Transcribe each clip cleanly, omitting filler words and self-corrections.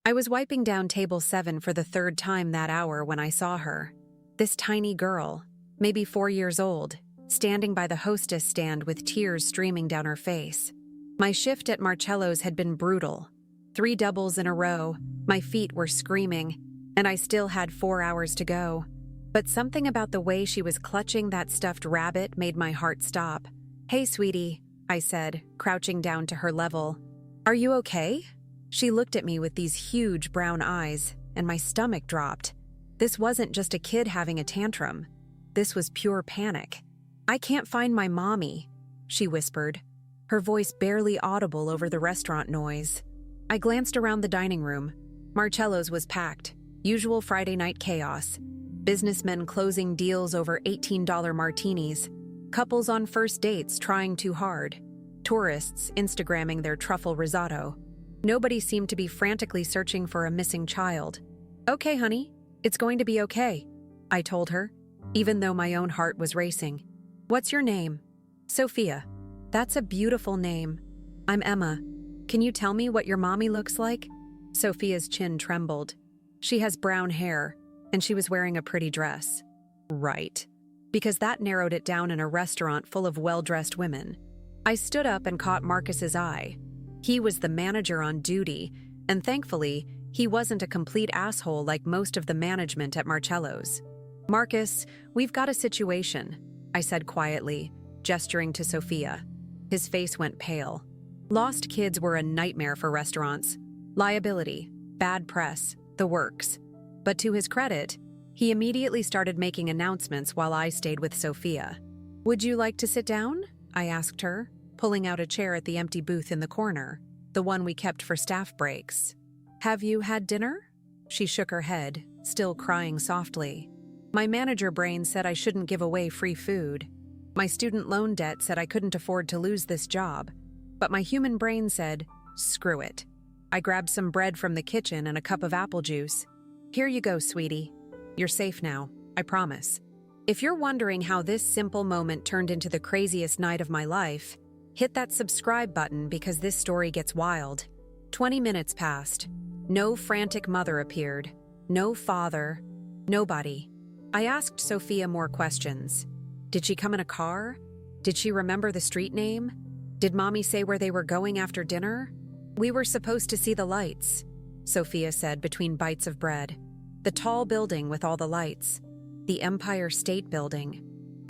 I was wiping down table 7 for the third time that hour when I saw her. This tiny girl, maybe 4 years old, standing by the hostess stand with tears streaming down her face. My shift at Marcello's had been brutal. 3 doubles in a row, my feet were screaming, and I still had 4 hours to go. But something about the way she was clutching that stuffed rabbit made my heart stop. "Hey, sweetie," I said, crouching down to her level. "Are you okay?" She looked at me with these huge brown eyes, and my stomach dropped. This wasn't just a kid having a tantrum. This was pure panic. "I can't find my mommy," she whispered, her voice barely audible over the restaurant noise. I glanced around the dining room. Marcello's was packed. Usual Friday night chaos. Businessmen closing deals over $18 martinis. Couples on first dates trying too hard. Tourists Instagramming their truffle risotto. Nobody seemed to be frantically searching for a missing child. "Okay, honey, it's going to be okay," I told her, even though my own heart was racing. "What's your name?" "Sophia." "That's a beautiful name." "I'm Emma. Can you tell me what your mommy looks like?" Sophia's chin trembled. She has brown hair, and she was wearing a pretty dress. Right. Because that narrowed it down in a restaurant full of well-dressed women. I stood up and caught Marcus's eye. He was the manager on duty, and thankfully, he wasn't a complete asshole like most of the management at Marcello's. "Marcus, we've got a situation," I said quietly, gesturing to Sophia. His face went pale. Lost kids were a nightmare for restaurants. Liability, bad press, the works. But to his credit, he immediately started making announcements while I stayed with Sophia. "Would you like to sit down?" I asked her, pulling out a chair at the empty booth in the corner, the one we kept for staff breaks. "Have you had dinner?" She shook her head, still crying softly. My manager brain said I shouldn't give away free food. My student loan debt said I couldn't afford to lose this job. But my human brain said, screw it. I grabbed some bread from the kitchen and a cup of apple juice. "Here you go, sweetie. You're safe now, I promise." If you're wondering how this simple moment turned into the craziest night of my life, hit that subscribe button because this story gets wild. 20 minutes passed. No frantic mother appeared. No father. Nobody. I asked Sophia more questions. Did she come in a car? Did she remember the street name? Did Mommy say where they were going after dinner? "We were supposed to see the lights," Sophia said between bites of bread. "The tall building with all the lights. The Empire State Building."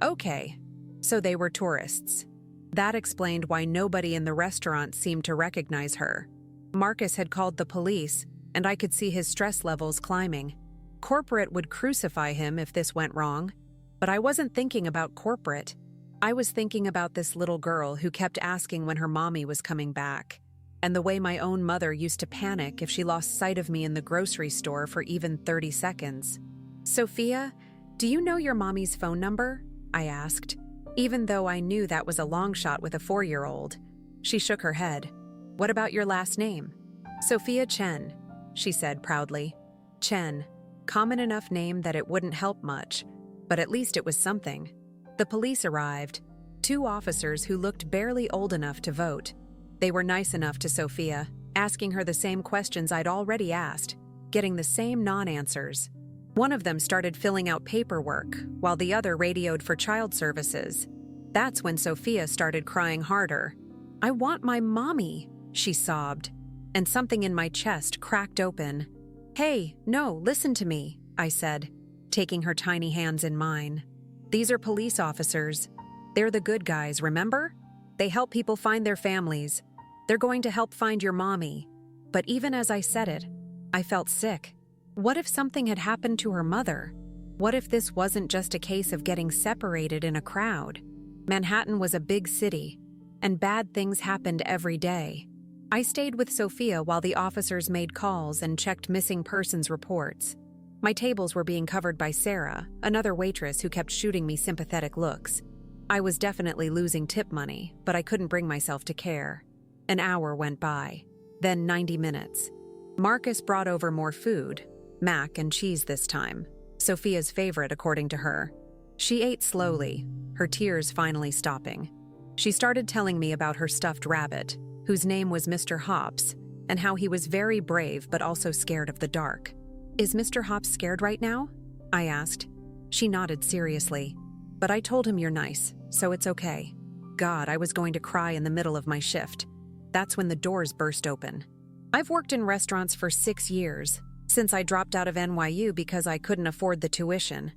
Okay, so they were tourists. That explained why nobody in the restaurant seemed to recognize her. Marcus had called the police, and I could see his stress levels climbing. Corporate would crucify him if this went wrong. But I wasn't thinking about corporate. I was thinking about this little girl who kept asking when her mommy was coming back, and the way my own mother used to panic if she lost sight of me in the grocery store for even 30 seconds. "Sophia, do you know your mommy's phone number?" I asked, even though I knew that was a long shot with a 4-year-old. She shook her head. "What about your last name?" "Sophia Chen," she said proudly. Chen, common enough name that it wouldn't help much, but at least it was something. The police arrived, 2 officers who looked barely old enough to vote. They were nice enough to Sophia, asking her the same questions I'd already asked, getting the same non-answers. One of them started filling out paperwork, while the other radioed for child services. That's when Sophia started crying harder. "I want my mommy," she sobbed, and something in my chest cracked open. "Hey, no, listen to me," I said, taking her tiny hands in mine. "These are police officers. They're the good guys, remember? They help people find their families. They're going to help find your mommy." But even as I said it, I felt sick. What if something had happened to her mother? What if this wasn't just a case of getting separated in a crowd? Manhattan was a big city, and bad things happened every day. I stayed with Sophia while the officers made calls and checked missing persons reports. My tables were being covered by Sarah, another waitress who kept shooting me sympathetic looks. I was definitely losing tip money, but I couldn't bring myself to care. An hour went by, then 90 minutes. Marcus brought over more food, mac and cheese this time, Sophia's favorite according to her. She ate slowly, her tears finally stopping. She started telling me about her stuffed rabbit, whose name was Mr. Hops, and how he was very brave but also scared of the dark. "Is Mr. Hops scared right now?" I asked. She nodded seriously. "But I told him you're nice, so it's okay." God, I was going to cry in the middle of my shift. That's when the doors burst open. I've worked in restaurants for 6 years, since I dropped out of NYU because I couldn't afford the tuition.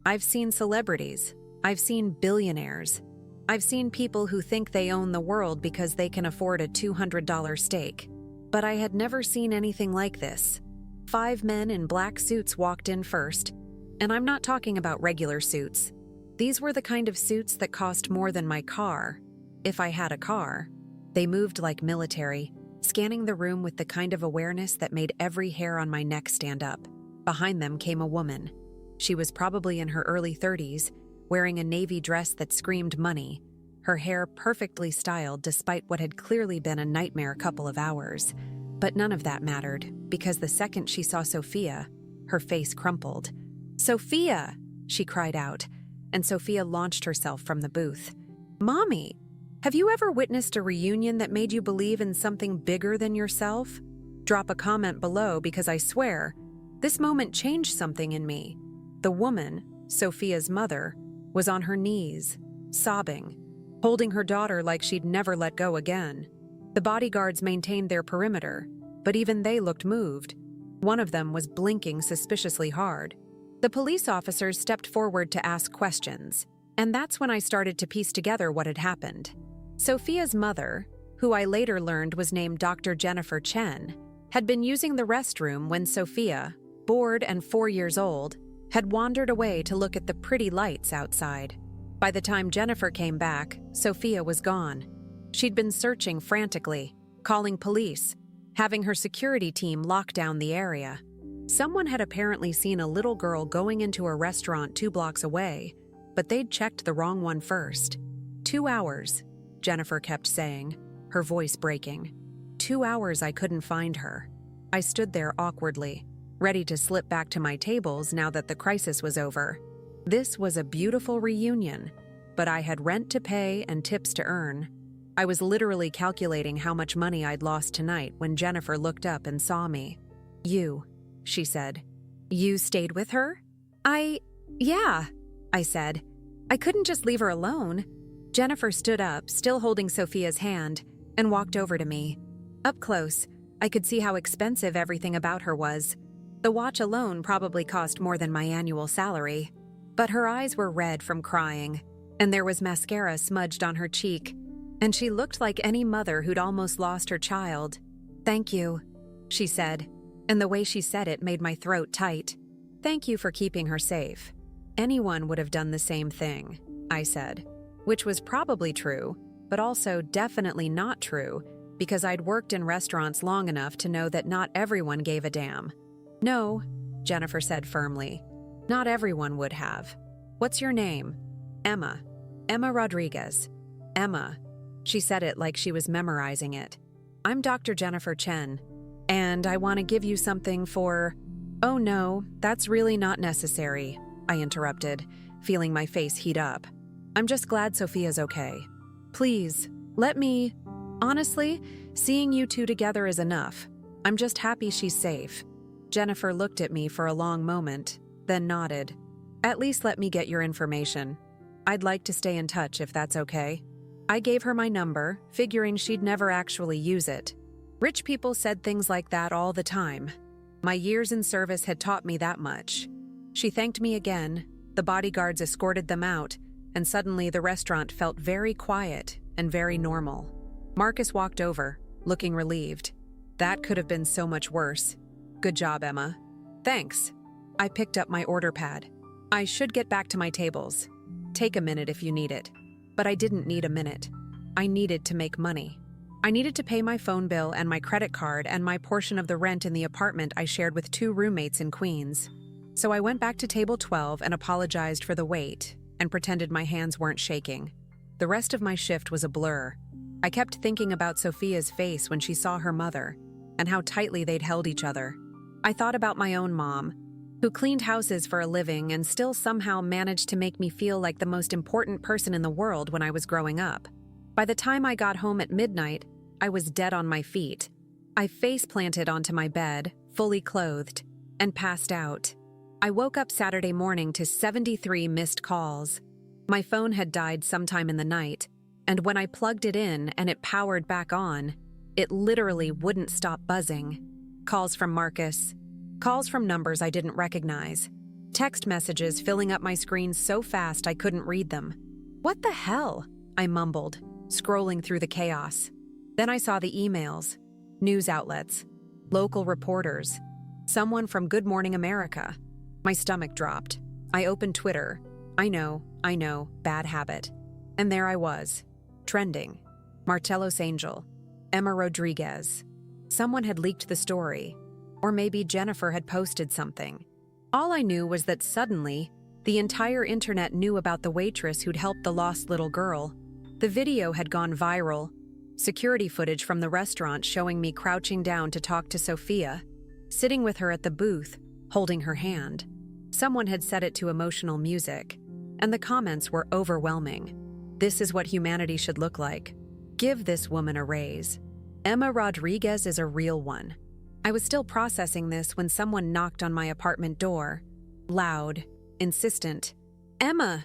I've seen celebrities. I've seen billionaires. I've seen people who think they own the world because they can afford a $200 steak. But I had never seen anything like this. 5 men in black suits walked in first, and I'm not talking about regular suits. These were the kind of suits that cost more than my car, if I had a car. They moved like military, scanning the room with the kind of awareness that made every hair on my neck stand up. Behind them came a woman. She was probably in her early 30s, wearing a navy dress that screamed money, her hair perfectly styled despite what had clearly been a nightmare couple of hours. But none of that mattered, because the second she saw Sophia, her face crumpled. "Sophia!" she cried out, and Sophia launched herself from the booth. "Mommy, have you ever witnessed a reunion that made you believe in something bigger than yourself? Drop a comment below because I swear, this moment changed something in me." The woman, Sophia's mother, was on her knees, sobbing, holding her daughter like she'd never let go again. The bodyguards maintained their perimeter, but even they looked moved. One of them was blinking suspiciously hard. The police officers stepped forward to ask questions, and that's when I started to piece together what had happened. Sophia's mother, who I later learned was named Dr. Jennifer Chen, had been using the restroom when Sophia, bored and 4 years old, had wandered away to look at the pretty lights outside. By the time Jennifer came back, Sophia was gone. She'd been searching frantically, calling police, having her security team lock down the area. Someone had apparently seen a little girl going into a restaurant 2 blocks away, but they'd checked the wrong one first. 2 hours, Jennifer kept saying, her voice breaking. 2 hours I couldn't find her. I stood there awkwardly, ready to slip back to my tables now that the crisis was over. This was a beautiful reunion, but I had rent to pay and tips to earn. I was literally calculating how much money I'd lost tonight when Jennifer looked up and saw me. "You," she said. "You stayed with her?" Yeah, I said. I couldn't just leave her alone. Jennifer stood up, still holding Sophia's hand, and walked over to me. Up close, I could see how expensive everything about her was. The watch alone probably cost more than my annual salary. But her eyes were red from crying, and there was mascara smudged on her cheek, and she looked like any mother who'd almost lost her child. "Thank you," she said, and the way she said it made my throat tight. "Thank you for keeping her safe. Anyone would have done the same thing," I said, which was probably true, but also definitely not true, because I'd worked in restaurants long enough to know that not everyone gave a damn. "No," Jennifer said firmly. "Not everyone would have. What's your name?" "Emma. Emma Rodriguez." "Emma." She said it like she was memorizing it. "I'm Dr. Jennifer Chen, and I want to give you something for—" "Oh no, that's really not necessary," I interrupted, feeling my face heat up. "I'm just glad Sophia's okay. Please, let me— Honestly, seeing you two together is enough. I'm just happy she's safe." Jennifer looked at me for a long moment, then nodded. "At least let me get your information. I'd like to stay in touch if that's okay." I gave her my number, figuring she'd never actually use it. Rich people said things like that all the time. My years in service had taught me that much. She thanked me again, the bodyguards escorted them out, and suddenly the restaurant felt very quiet and very normal. Marcus walked over, looking relieved. "That could have been so much worse. Good job, Emma." "Thanks." I picked up my order pad. "I should get back to my tables. Take a minute if you need it." But I didn't need a minute. I needed to make money. I needed to pay my phone bill and my credit card and my portion of the rent in the apartment I shared with 2 roommates in Queens. So I went back to table 12 and apologized for the wait and pretended my hands weren't shaking. The rest of my shift was a blur. I kept thinking about Sophia's face when she saw her mother and how tightly they'd held each other. I thought about my own mom, who cleaned houses for a living and still somehow managed to make me feel like the most important person in the world when I was growing up. By the time I got home at midnight, I was dead on my feet. I face-planted onto my bed, fully clothed, and passed out. I woke up Saturday morning to 73 missed calls. My phone had died sometime in the night, and when I plugged it in and it powered back on, it literally wouldn't stop buzzing. Calls from Marcus. Calls from numbers I didn't recognize. Text messages filling up my screen so fast I couldn't read them. "What the hell?" I mumbled, scrolling through the chaos. Then I saw the emails. News outlets. Local reporters. Someone from Good Morning America. My stomach dropped. I opened Twitter. I know, bad habit. And there I was. Trending. Marcello's Angel. Emma Rodriguez. Someone had leaked the story. Or maybe Jennifer had posted something. All I knew was that suddenly, the entire internet knew about the waitress who'd helped the lost little girl. The video had gone viral. Security footage from the restaurant showing me crouching down to talk to Sophia, sitting with her at the booth, holding her hand. Someone had set it to emotional music, and the comments were overwhelming. This is what humanity should look like. Give this woman a raise. Emma Rodriguez is a real one. I was still processing this when someone knocked on my apartment door. Loud, insistent. Emma,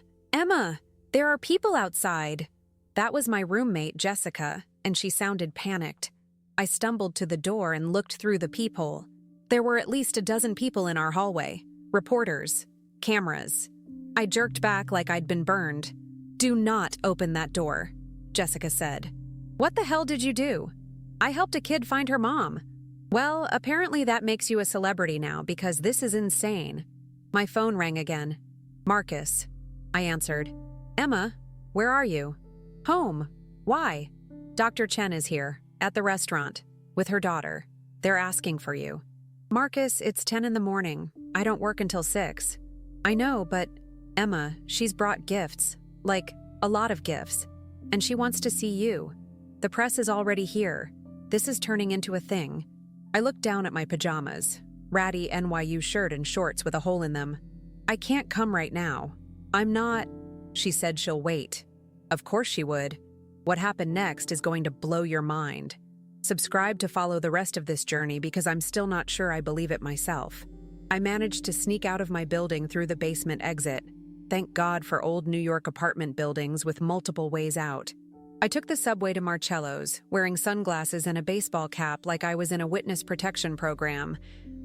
there are people outside." That was my roommate, Jessica, and she sounded panicked. I stumbled to the door and looked through the peephole. There were at least a dozen people in our hallway. Reporters. Cameras. I jerked back like I'd been burned. "Do not open that door," Jessica said. "What the hell did you do?" "I helped a kid find her mom." "Well, apparently that makes you a celebrity now because this is insane." My phone rang again. "Marcus," I answered. "Emma, where are you?" "Home. Why?" "Dr. Chen is here, at the restaurant, with her daughter. They're asking for you." "Marcus, it's 10 in the morning. I don't work until 6. "I know, but Emma, she's brought gifts. Like, a lot of gifts. And she wants to see you. The press is already here. This is turning into a thing." I looked down at my pajamas, ratty NYU shirt and shorts with a hole in them. "I can't come right now. I'm not—" She said she'll wait. Of course she would. What happened next is going to blow your mind. Subscribe to follow the rest of this journey because I'm still not sure I believe it myself. I managed to sneak out of my building through the basement exit. Thank God for old New York apartment buildings with multiple ways out. I took the subway to Marcello's, wearing sunglasses and a baseball cap like I was in a witness protection program.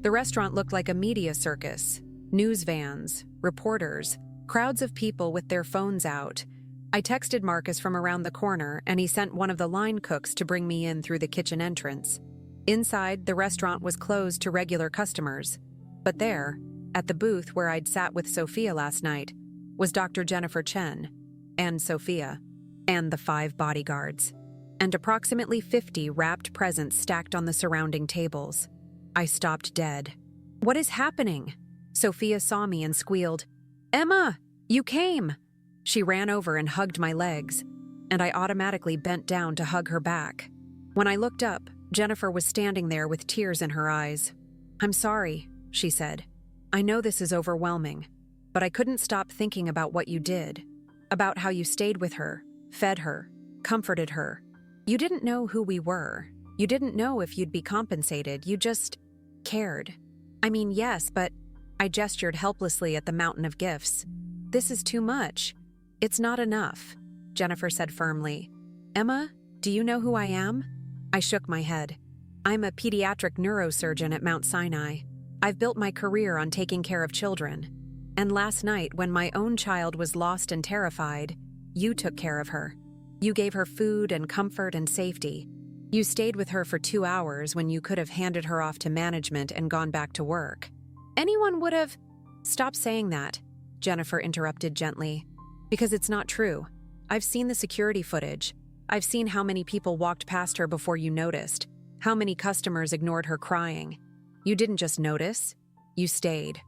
The restaurant looked like a media circus. News vans, reporters, crowds of people with their phones out. I texted Marcus from around the corner, and he sent one of the line cooks to bring me in through the kitchen entrance. Inside, the restaurant was closed to regular customers. But there, at the booth where I'd sat with Sophia last night, was Dr. Jennifer Chen, and Sophia, and the 5 bodyguards, and approximately 50 wrapped presents stacked on the surrounding tables. I stopped dead. "What is happening?" Sophia saw me and squealed, "Emma, you came!" She ran over and hugged my legs, and I automatically bent down to hug her back. When I looked up, Jennifer was standing there with tears in her eyes. "I'm sorry," she said. "I know this is overwhelming, but I couldn't stop thinking about what you did, about how you stayed with her, fed her, comforted her. You didn't know who we were. You didn't know if you'd be compensated. You just cared. I mean, yes, but..." I gestured helplessly at the mountain of gifts. "This is too much. It's not enough," Jennifer said firmly. "Emma, do you know who I am?" I shook my head. "I'm a pediatric neurosurgeon at Mount Sinai. I've built my career on taking care of children. And last night, when my own child was lost and terrified, you took care of her. You gave her food and comfort and safety. You stayed with her for 2 hours when you could have handed her off to management and gone back to work. Anyone would have..." "Stop saying that," Jennifer interrupted gently. "Because it's not true. I've seen the security footage. I've seen how many people walked past her before you noticed, how many customers ignored her crying. You didn't just notice, you stayed."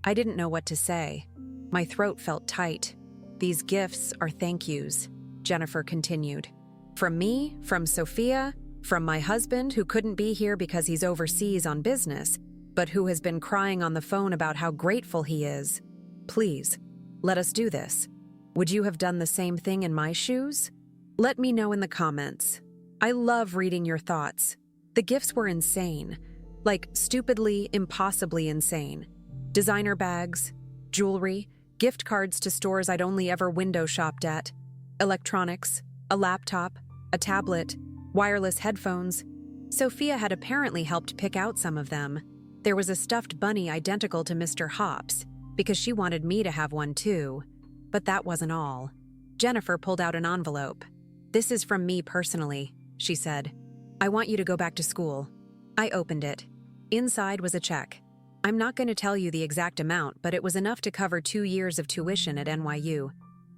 I didn't know what to say. My throat felt tight. "These gifts are thank yous," Jennifer continued. "From me, from Sophia, from my husband who couldn't be here because he's overseas on business, but who has been crying on the phone about how grateful he is. Please, let us do this. Would you have done the same thing in my shoes? Let me know in the comments. I love reading your thoughts. The gifts were insane, like stupidly, impossibly insane. Designer bags, jewelry, gift cards to stores I'd only ever window shopped at, electronics, a laptop, a tablet, wireless headphones. Sophia had apparently helped pick out some of them. There was a stuffed bunny identical to Mr. Hops, because she wanted me to have one too. But that wasn't all. Jennifer pulled out an envelope. "This is from me personally," she said. "I want you to go back to school." I opened it. Inside was a check. I'm not going to tell you the exact amount, but it was enough to cover 2 years of tuition at NYU.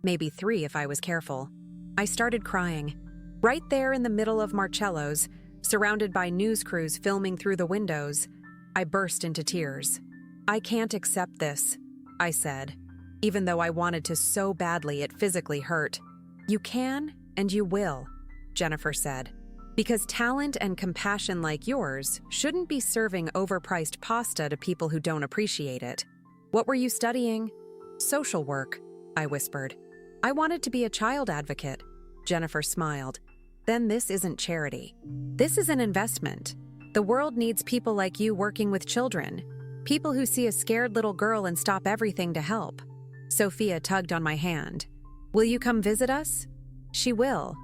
Maybe 3 if I was careful. I started crying. Right there in the middle of Marcello's, surrounded by news crews filming through the windows, I burst into tears. "I can't accept this," I said, even though I wanted to so badly it physically hurt. "You can and you will," Jennifer said, "because talent and compassion like yours shouldn't be serving overpriced pasta to people who don't appreciate it." "What were you studying?" "Social work," I whispered. "I wanted to be a child advocate." Jennifer smiled. "Then this isn't charity. This is an investment. The world needs people like you working with children, people who see a scared little girl and stop everything to help." Sophia tugged on my hand. "Will you come visit us?" "She will,"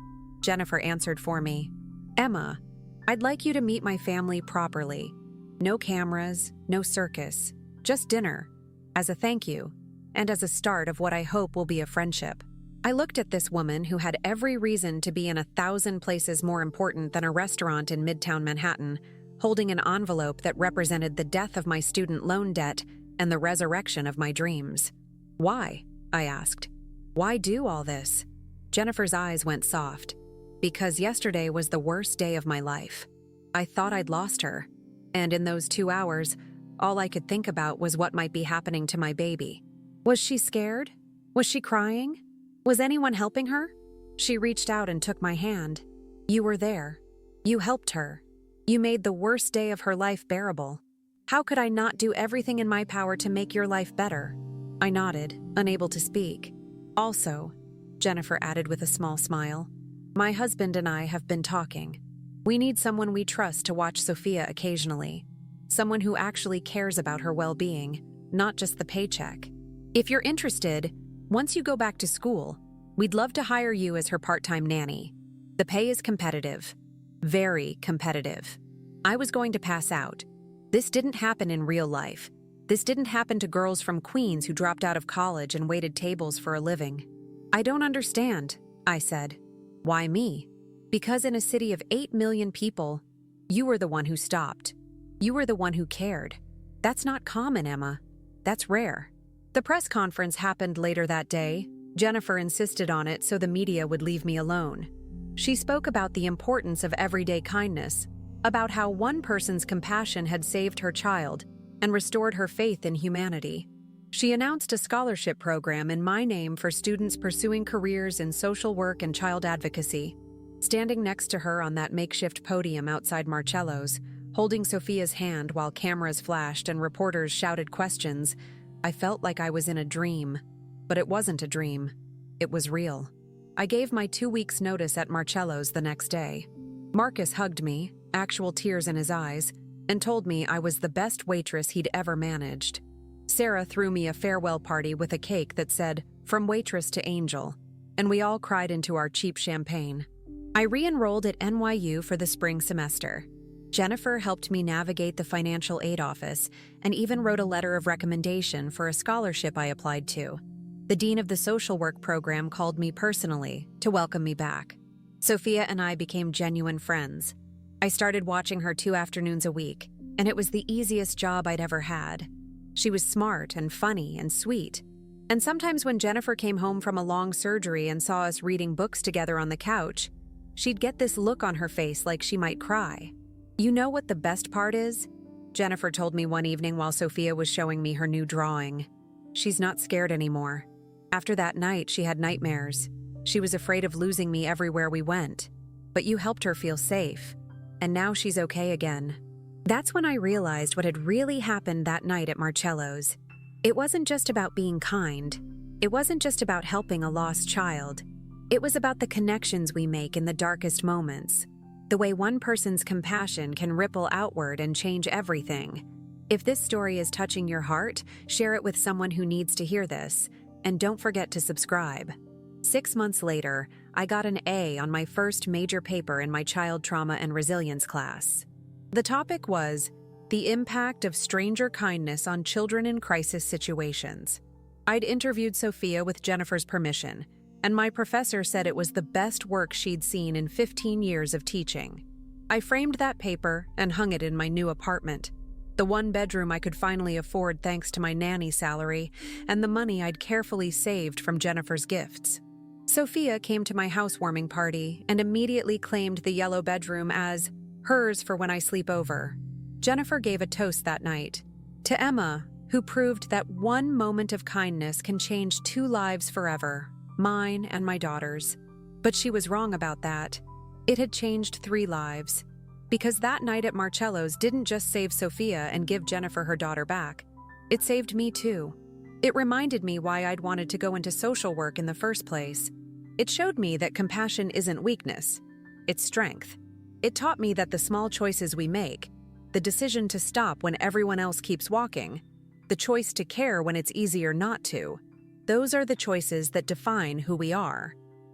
Jennifer answered for me. "Emma, I'd like you to meet my family properly. No cameras, no circus, just dinner, as a thank you, and as a start of what I hope will be a friendship." I looked at this woman who had every reason to be in 1,000 places more important than a restaurant in Midtown Manhattan, holding an envelope that represented the death of my student loan debt and the resurrection of my dreams. "Why?" I asked. "Why do all this?" Jennifer's eyes went soft. "Because yesterday was the worst day of my life. I thought I'd lost her, and in those 2 hours, all I could think about was what might be happening to my baby. Was she scared? Was she crying? Was anyone helping her?" She reached out and took my hand. "You were there. You helped her. You made the worst day of her life bearable. How could I not do everything in my power to make your life better?" I nodded, unable to speak. "Also," Jennifer added with a small smile, "my husband and I have been talking. We need someone we trust to watch Sophia occasionally. Someone who actually cares about her well-being, not just the paycheck. If you're interested, once you go back to school, we'd love to hire you as her part-time nanny. The pay is competitive. Very competitive." I was going to pass out. This didn't happen in real life. This didn't happen to girls from Queens who dropped out of college and waited tables for a living. "I don't understand," I said. "Why me?" "Because in a city of 8 million people, you were the one who stopped. You were the one who cared. That's not common, Emma. That's rare." The press conference happened later that day. Jennifer insisted on it so the media would leave me alone. She spoke about the importance of everyday kindness, about how one person's compassion had saved her child and restored her faith in humanity. She announced a scholarship program in my name for students pursuing careers in social work and child advocacy. Standing next to her on that makeshift podium outside Marcello's, holding Sophia's hand while cameras flashed and reporters shouted questions, I felt like I was in a dream. But it wasn't a dream. It was real. I gave my 2 weeks' notice at Marcello's the next day. Marcus hugged me, actual tears in his eyes, and told me I was the best waitress he'd ever managed. Sarah threw me a farewell party with a cake that said, "From waitress to angel," and we all cried into our cheap champagne. I re-enrolled at NYU for the spring semester. Jennifer helped me navigate the financial aid office and even wrote a letter of recommendation for a scholarship I applied to. The dean of the social work program called me personally to welcome me back. Sophia and I became genuine friends. I started watching her 2 afternoons a week, and it was the easiest job I'd ever had. She was smart and funny and sweet. And sometimes when Jennifer came home from a long surgery and saw us reading books together on the couch, she'd get this look on her face like she might cry. "You know what the best part is?" Jennifer told me one evening while Sophia was showing me her new drawing. "She's not scared anymore. After that night, she had nightmares. She was afraid of losing me everywhere we went. But you helped her feel safe. And now she's okay again." That's when I realized what had really happened that night at Marcello's. It wasn't just about being kind. It wasn't just about helping a lost child. It was about the connections we make in the darkest moments. The way one person's compassion can ripple outward and change everything. If this story is touching your heart, share it with someone who needs to hear this, and don't forget to subscribe. 6 months later, I got an A on my first major paper in my child trauma and resilience class. The topic was the impact of stranger kindness on children in crisis situations. I'd interviewed Sophia with Jennifer's permission, and my professor said it was the best work she'd seen in 15 years of teaching. I framed that paper and hung it in my new apartment, the one bedroom I could finally afford thanks to my nanny salary and the money I'd carefully saved from Jennifer's gifts. Sophia came to my housewarming party and immediately claimed the yellow bedroom as hers for when I sleep over. Jennifer gave a toast that night to Emma, who proved that one moment of kindness can change 2 lives forever, mine and my daughter's. But she was wrong about that. It had changed 3 lives. Because that night at Marcello's didn't just save Sophia and give Jennifer her daughter back. It saved me too. It reminded me why I'd wanted to go into social work in the first place. It showed me that compassion isn't weakness, it's strength. It taught me that the small choices we make, the decision to stop when everyone else keeps walking, the choice to care when it's easier not to, those are the choices that define who we are.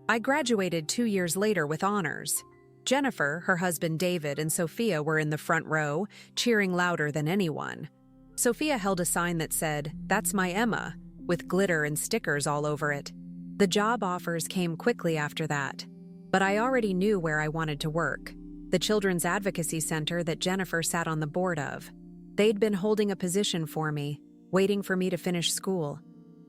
I graduated 2 years later with honors. Jennifer, her husband David, and Sophia were in the front row, cheering louder than anyone. Sophia held a sign that said, "That's my Emma," with glitter and stickers all over it. The job offers came quickly after that, but I already knew where I wanted to work, the Children's Advocacy Center that Jennifer sat on the board of. They'd been holding a position for me, waiting for me to finish school.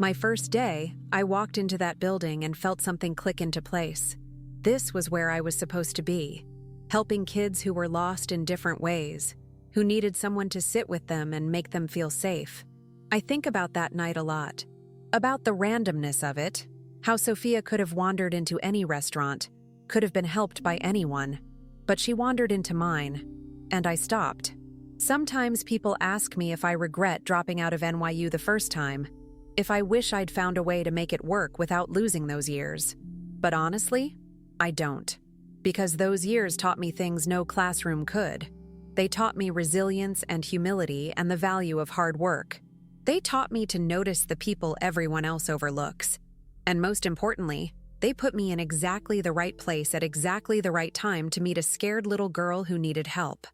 My first day, I walked into that building and felt something click into place. This was where I was supposed to be, helping kids who were lost in different ways, who needed someone to sit with them and make them feel safe. I think about that night a lot, about the randomness of it, how Sophia could have wandered into any restaurant, could have been helped by anyone, but she wandered into mine, and I stopped. Sometimes people ask me if I regret dropping out of NYU the first time, if I wish I'd found a way to make it work without losing those years. But honestly, I don't, because those years taught me things no classroom could. They taught me resilience and humility and the value of hard work. They taught me to notice the people everyone else overlooks. And most importantly, they put me in exactly the right place at exactly the right time to meet a scared little girl who needed help.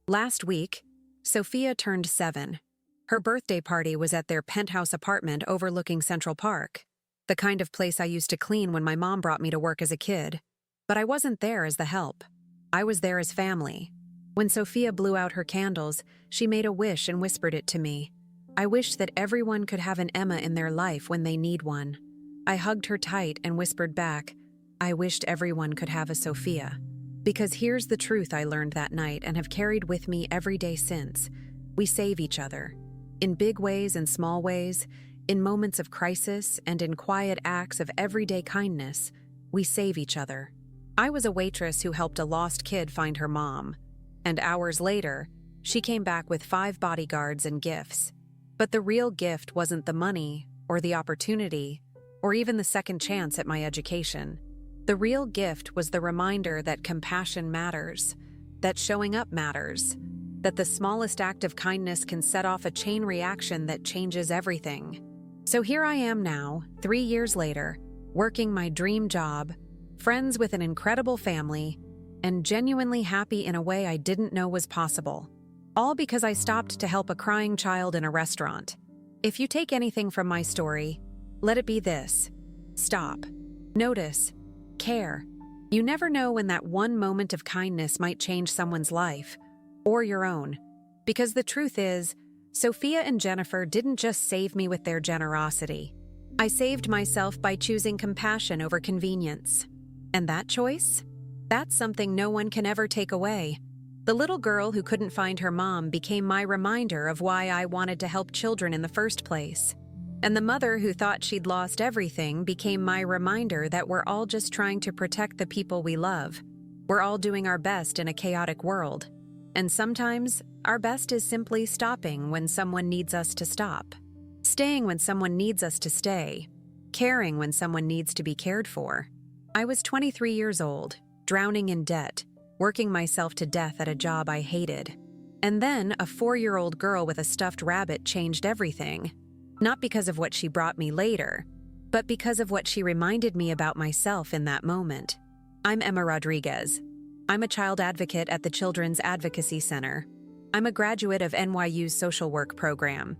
Last week, Sophia turned 7. Her birthday party was at their penthouse apartment overlooking Central Park, the kind of place I used to clean when my mom brought me to work as a kid. But I wasn't there as the help. I was there as family. When Sophia blew out her candles, she made a wish and whispered it to me. I wish that everyone could have an Emma in their life when they need one. I hugged her tight and whispered back, I wished everyone could have a Sophia. Because here's the truth I learned that night and have carried with me every day since. We save each other. In big ways and small ways, in moments of crisis and in quiet acts of everyday kindness, we save each other. I was a waitress who helped a lost kid find her mom, and hours later, she came back with 5 bodyguards and gifts. But the real gift wasn't the money, or the opportunity, or even the second chance at my education. The real gift was the reminder that compassion matters, that showing up matters, that the smallest act of kindness can set off a chain reaction that changes everything. So here I am now, 3 years later, working my dream job, friends with an incredible family, and genuinely happy in a way I didn't know was possible. All because I stopped to help a crying child in a restaurant. If you take anything from my story, let it be this. Stop. Notice. Care. You never know when that one moment of kindness might change someone's life, or your own. Because the truth is, Sophia and Jennifer didn't just save me with their generosity. I saved myself by choosing compassion over convenience. And that choice? That's something no one can ever take away. The little girl who couldn't find her mom became my reminder of why I wanted to help children in the first place. And the mother who thought she'd lost everything became my reminder that we're all just trying to protect the people we love. We're all doing our best in a chaotic world. And sometimes, our best is simply stopping when someone needs us to stop. Staying when someone needs us to stay. Caring when someone needs to be cared for. I was 23 years old, drowning in debt, working myself to death at a job I hated. And then a 4-year-old girl with a stuffed rabbit changed everything. Not because of what she brought me later, but because of what she reminded me about myself in that moment. I'm Emma Rodriguez. I'm a child advocate at the Children's Advocacy Center. I'm a graduate of NYU's social work program.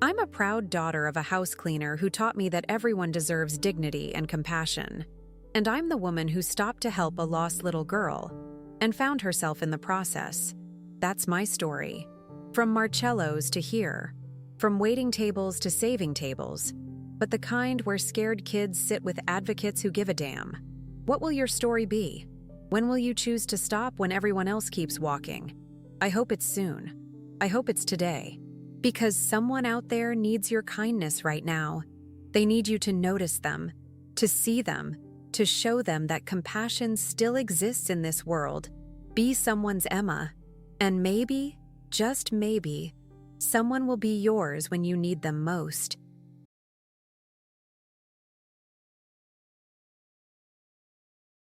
I'm a proud daughter of a house cleaner who taught me that everyone deserves dignity and compassion. And I'm the woman who stopped to help a lost little girl and found herself in the process. That's my story. From Marcello's to here. From waiting tables to saving tables. But the kind where scared kids sit with advocates who give a damn. What will your story be? When will you choose to stop when everyone else keeps walking? I hope it's soon. I hope it's today. Because someone out there needs your kindness right now. They need you to notice them, to see them, to show them that compassion still exists in this world. Be someone's Emma. And maybe, just maybe, someone will be yours when you need them most.